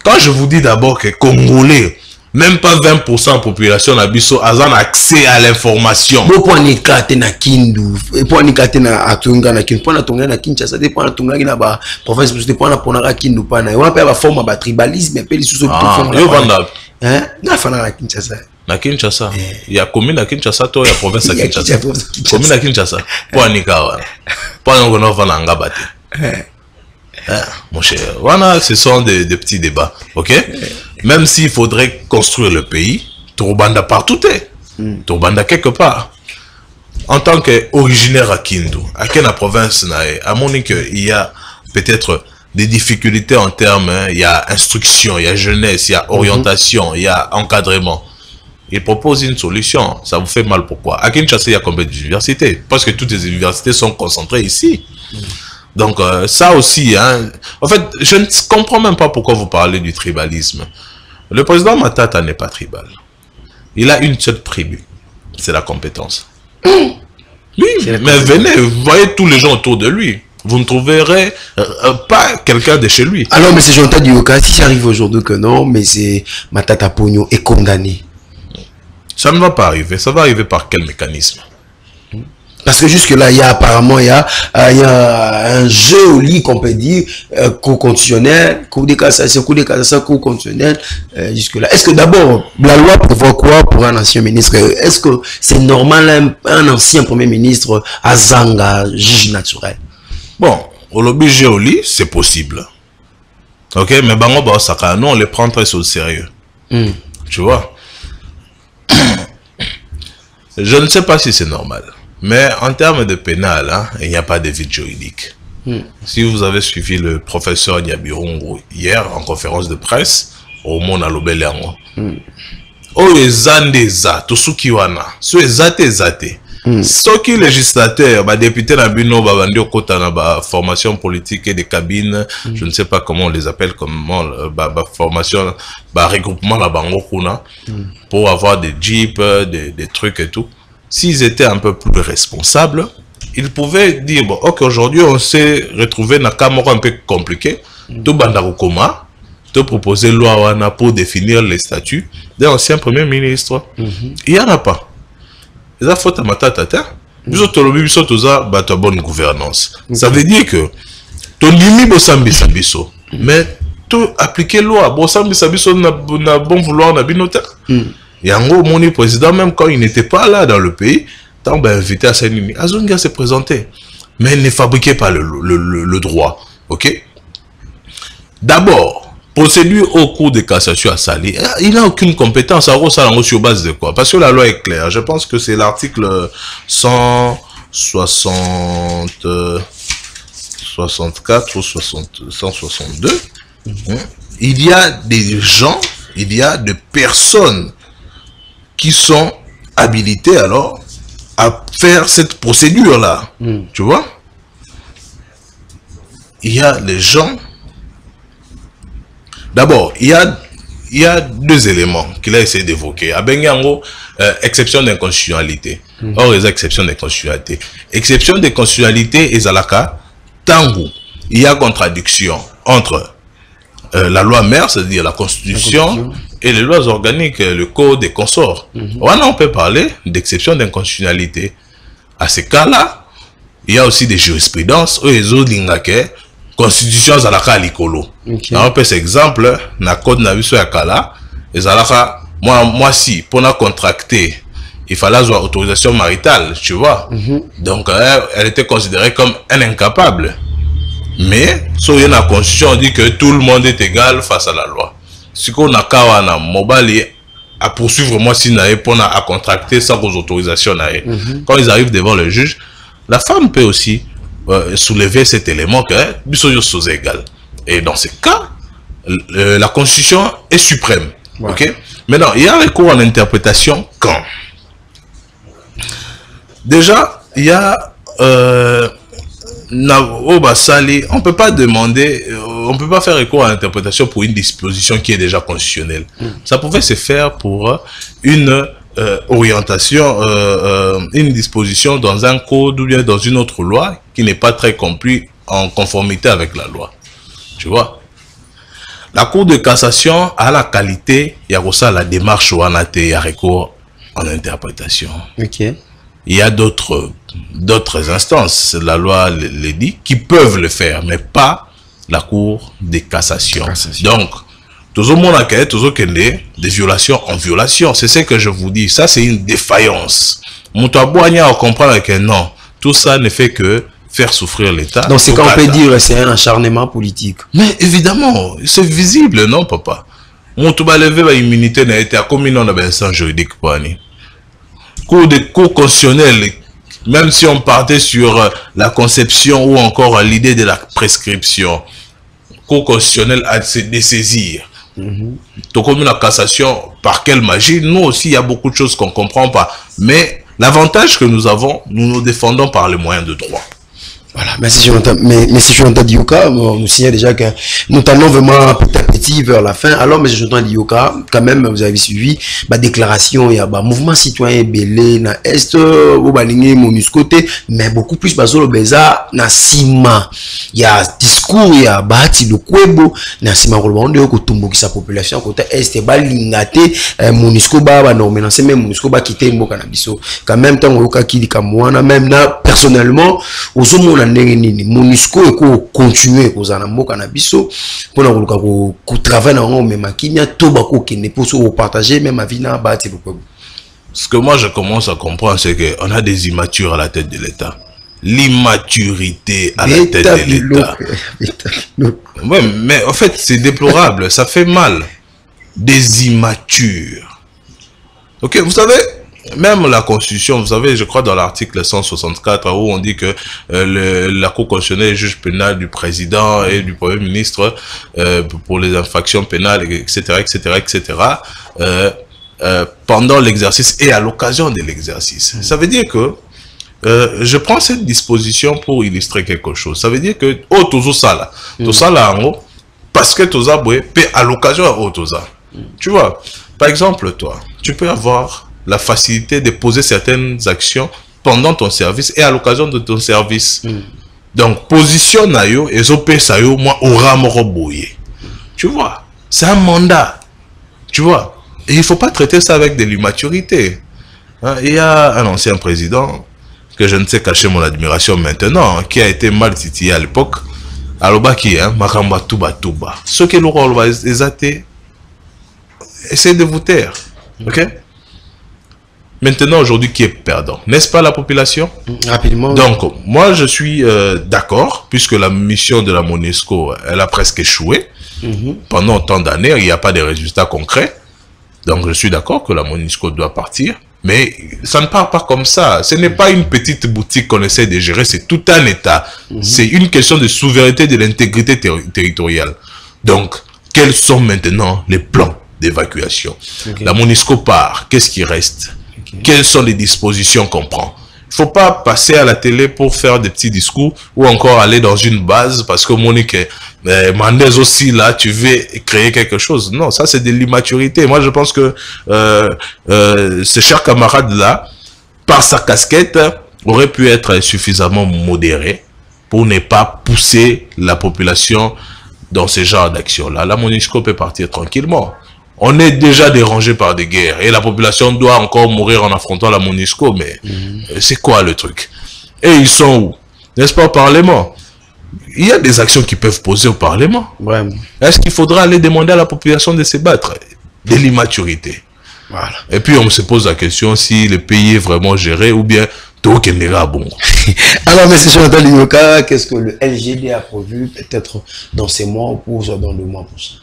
Quand je vous dis d'abord que Congolais, même pas 20% de population n'abisso a accès à l'information. Pour nikate na Kindu, pour nikate na atunga na Kindu, pour na tonga na Kinshasa, pour na tonga na ba province, pour na pona Kindu pana. On appelle la forme ba tribalisme, mais les sous yo vanda. Hein? Na fana na Kinshasa. Na Kinshasa. Il y a commune à Kinshasa, toi il y a province à Kinshasa. Commune à Kinshasa. Pour nikawa. Pour na ngona vana ngabate. Mon cher, voilà, ce sont des petits débats, ok? Même s'il faudrait construire le pays, Tourubanda partout est. Tourubanda quelque part. En tant qu'originaire à Kindu, à quelle province à Monique, il y a peut-être des difficultés en termes, hein, il y a instruction, il y a jeunesse, il y a orientation, il y a encadrement. Il propose une solution, ça vous fait mal pourquoi? À Kinshasa, il y a combien d'universités? Parce que toutes les universités sont concentrées ici. Donc ça aussi, hein, en fait, je ne comprends même pas pourquoi vous parlez du tribalisme. Le président Matata n'est pas tribal. Il a une seule tribu, c'est la compétence. Oui, mais venez, vous voyez tous les gens autour de lui. Vous ne trouverez pas quelqu'un de chez lui. Alors, mais c'est Jonta Dioka, si j'arrive aujourd'hui que non, mais c'est Matata Pogno est condamné. Ça ne va pas arriver, ça va arriver par quel mécanisme? Parce que jusque-là, il y a apparemment il y a un jeu au lit qu'on peut dire, cours constitutionnel, cours de cassation, cours constitutionnel, jusque-là. Est-ce que d'abord, la loi prévoit quoi pour un ancien ministre? Est-ce que c'est normal un ancien premier ministre à Zanga, juge naturel? Bon, au lobby jeu au lit, c'est possible. Ok, mais Bango Baosaka, nous on les prend très au sérieux. Tu vois? Je ne sais pas si c'est normal. Mais en termes de pénal, hein, il n'y a pas de vide juridique. Si vous avez suivi le professeur Nyabirungu hier en conférence de presse, au monde à l'Obelango, oh, ezandeza, tosukiwana, so ezate. Ce qui législateur, député Nabino, Babandio Kota, formation politique et des cabines, je ne sais pas comment on les appelle, comment, formation, regroupement la Bangokuna, pour avoir des jeeps, des trucs et tout. S'ils étaient un peu plus responsables, ils pouvaient dire, bon, ok, aujourd'hui on s'est retrouvé dans un cas un peu compliqué, tout bandarukoma, te proposer loi wana pour définir les statuts d'un ancien premier ministre. Il n'y en a pas. Les affaires à matata, nous autres, bonne gouvernance. Ça veut dire que ton limi bosambi sabiso, mais tout appliquer loi, bosambi sabiso na bon vouloir na binote. Yango, mon président, même quand il n'était pas là dans le pays, tant invité à Saint-Denis, Azunga s'est présenté. Mais il ne fabriquait pas le droit. Ok? D'abord, procédure au cours de cassation à Sali, il n'a aucune compétence à Rosalango sur base de quoi? Parce que la loi est claire. Je pense que c'est l'article 164 ou 162. Il y a des gens il y a des personnes qui sont habilitées alors à faire cette procédure-là. Tu vois? Il y a les gens. D'abord, il y a deux éléments qu'il a essayé d'évoquer. À Bengango, exception d'inconstitutionnalité. Or, les exceptions d'inconstitutionnalité. Exception d'inconstitutionnalité et Zalaka, Tango. Il y a contradiction entre la loi mère, c'est-à-dire la Constitution, et les lois organiques, le code des consorts. On peut parler d'exception d'inconstitutionnalité. À ces cas-là, il y a aussi des jurisprudences où les autres lingake, Constitution Zalaka Likolo. On peut cet exemple, na code na viso ya kala, et Zalaka, moi si, pour la contracter, il fallait avoir autorisation maritale, tu vois. Donc, elle était considérée comme un incapable. Mais, sur la Constitution, on dit que tout le monde est égal face à la loi. Si on a kawana mobile à poursuivre moi si nae pour à contracter sans vos autorisations nae. Quand ils arrivent devant le juge, la femme peut aussi soulever cet élément que nous sommes tous égaux. Et dans ce cas, la Constitution est suprême. Ok. Maintenant, il y a un recours en interprétation quand déjà il y a on peut pas demander, on peut pas faire recours à l'interprétation pour une disposition qui est déjà constitutionnelle. Ça pouvait se faire pour une orientation, une disposition dans un code ou bien dans une autre loi qui n'est pas très compris en conformité avec la loi. Tu vois? La Cour de cassation a la qualité, il y a aussi la démarche ou il y a recours en interprétation. Il y a d'autres instances, la loi le dit, qui peuvent le faire, mais pas la Cour de cassation. Donc, tout le monde a des violations en violation. C'est ce que je vous dis. Ça, c'est une défaillance. Moutaboania, on comprend que non. Tout ça ne fait que faire souffrir l'État. Donc, c'est qu'on peut dire c'est un acharnement politique. Mais évidemment, c'est visible, non, papa? Moutouba levé l'immunité n'a été à combien dans le sens juridique pour Annie? Cours constitutionnel, même si on partait sur la conception ou encore l'idée de la prescription, cours constitutionnel a de se dessaisir. Donc, comme la cassation, par quelle magie? Nous aussi, il y a beaucoup de choses qu'on ne comprend pas. Mais l'avantage que nous avons, nous nous défendons par les moyens de droit. Voilà, merci Jonathan. Mais si Jonathan Dioka, nous signale déjà que nous tendons vraiment petit à petit vers la fin. Alors, mais Jonathan Dioka, quand même, vous avez suivi ma déclaration, il y a un mouvement citoyen belé, na Est, au Balingue, Monusco, mais beaucoup plus, basolo beza, na Sima. Il y a discours, il y a bâti le Kwebo, na Sima, on dit que Tumbo qui sa population, côté Est, Balingate, Monusco, Baba, non, mais c'est même Monusco, ba quitter Mbo Canabiso. Quand même, tant on a qui dit Kamouana, même là, personnellement, aux hommes, Monusco et continuer aux anambo canabiso pour nous travailler dans même maquina tobacco qui n'est pas pour partager même ma vie na bâti. Ce que moi je commence à comprendre, c'est que on a des immatures à la tête de l'État. L'immaturité à la tête de l'État. Ouais, mais en fait c'est déplorable, ça fait mal. Des immatures. Ok, vous savez. Même la Constitution, vous savez, je crois dans l'article 164 où on dit que la Cour constitutionnelle est juge pénal du président et du Premier ministre pour les infractions pénales, etc., etc., etc., pendant l'exercice et à l'occasion de l'exercice. Ça veut dire que je prends cette disposition pour illustrer quelque chose. Ça veut dire que tout ça là, parce que tout ça, à l'occasion tout ça. Tu vois, par exemple, toi, tu peux avoir la facilité de poser certaines actions pendant ton service et à l'occasion de ton service. Donc, positionne yo et zo moi aura moroboye. Tu vois, c'est un mandat. Tu vois, et il ne faut pas traiter ça avec de l'immaturité. Hein, il y a un ancien président que je ne sais cacher mon admiration maintenant, qui a été mal titillé à l'époque. Alobaki, hein, Makamba Touba Touba. Ce que l'on va exater, essayez de vous taire. Ok? Maintenant, aujourd'hui, qui est perdant? N'est-ce pas la population? Rapidement. Donc, moi, je suis d'accord, puisque la mission de la MONUSCO, elle a presque échoué. Pendant autant d'années, il n'y a pas de résultats concrets. Donc, je suis d'accord que la MONUSCO doit partir. Mais ça ne part pas comme ça. Ce n'est pas une petite boutique qu'on essaie de gérer, c'est tout un État. C'est une question de souveraineté, de l'intégrité territoriale. Donc, quels sont maintenant les plans d'évacuation. La MONUSCO part, qu'est-ce qui reste? Quelles sont les dispositions qu'on prend? Il ne faut pas passer à la télé pour faire des petits discours ou encore aller dans une base parce que Monique, Mendez aussi là, tu veux créer quelque chose. Non, ça c'est de l'immaturité. Moi je pense que ce cher camarade là, par sa casquette, aurait pu être suffisamment modéré pour ne pas pousser la population dans ce genre d'action-là. La MONUSCO peut partir tranquillement. On est déjà dérangé par des guerres et la population doit encore mourir en affrontant la MONUSCO, mais c'est quoi le truc? Et ils sont où? N'est-ce pas au Parlement? Il y a des actions qui peuvent poser au Parlement. Vraiment. Est-ce qu'il faudra aller demander à la population de se battre? De l'immaturité. Voilà. Et puis on se pose la question si le pays est vraiment géré ou bien tout qui est là bon. Alors, M. Jonathan Lyoka, qu'est-ce que le LGD a prévu peut-être dans ces mois ou dans le mois prochain?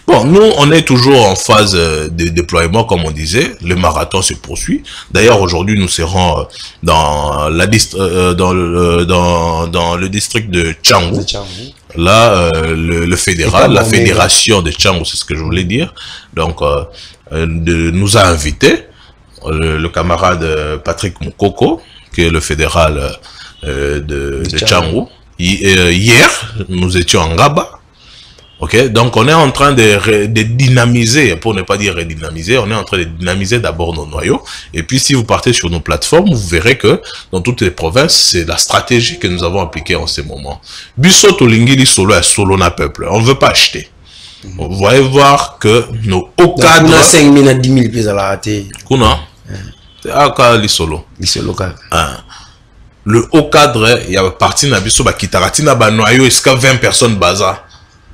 Bon, nous, on est toujours en phase de déploiement, comme on disait. Le marathon se poursuit. D'ailleurs, aujourd'hui, nous serons dans le district de Tchangou. Là, le fédéral, la fédération de Tchangou, c'est ce que je voulais dire. Donc, nous a invités le camarade Patrick Moukoko, qui est le fédéral de Tchangou. Hier, nous étions en Ngaba. Ok, donc on est en train de dynamiser, pour ne pas dire redynamiser, on est en train de dynamiser d'abord nos noyaux. Et puis si vous partez sur nos plateformes, vous verrez que dans toutes les provinces, c'est la stratégie que nous avons appliquée en ce moment. Biso Tolingili solo est solo na peuple. On ne veut pas acheter. Vous allez voir que nos hauts cadres... On a 5 000 à 10 000 pièces à la rater. Kuna li solo. Le haut cadre, il y a parti na biso ba kitarati na ba noyau esca 20 personnes baza.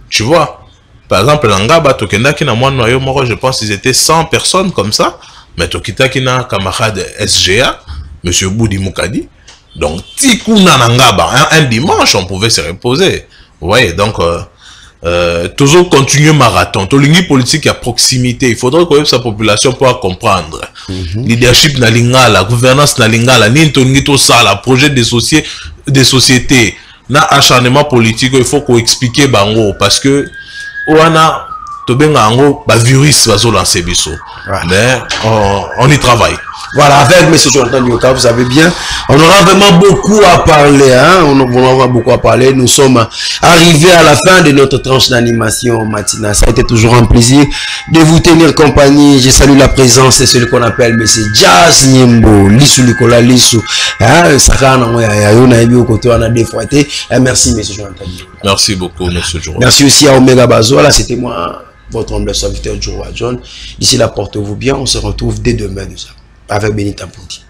Tu vois, par exemple, l'Angaba, Tokendaki na moi noyau moro, je pense qu'ils étaient 100 personnes comme ça, mais Tokitaki na camarade SGA, Monsieur Boudi Moukadi. Donc, Tikuna Nangaba, un dimanche, on pouvait se reposer. Vous voyez, donc, toujours continuer marathon. Tolingi politique à proximité. Il faudrait que sa population puisse comprendre. Leadership na lingala, gouvernance na lingala, ni tolingi to ça, la projet des sociétés. Na acharnement politique, il faut qu'on explique bango parce que on a tobenga ba virus va lancer biso. Mais on y travaille. Voilà, avec M. Jonathan Lyoka, vous savez bien, on aura vraiment beaucoup à parler, hein? On aura beaucoup à parler. Nous sommes arrivés à la fin de notre tranche d'animation matinale. Ça a été toujours un plaisir de vous tenir compagnie. Je salue la présence de celui qu'on appelle M. Jazz Nyembo, Lissou Nicolas Lissou. Merci M. Jonathan Lyoka. Merci beaucoup M. Joura. Merci aussi à Omega Bazo. Là, c'était moi, votre humble serviteur Joura John. D'ici là, portez-vous bien. On se retrouve dès demain. Avec Benita Pouti.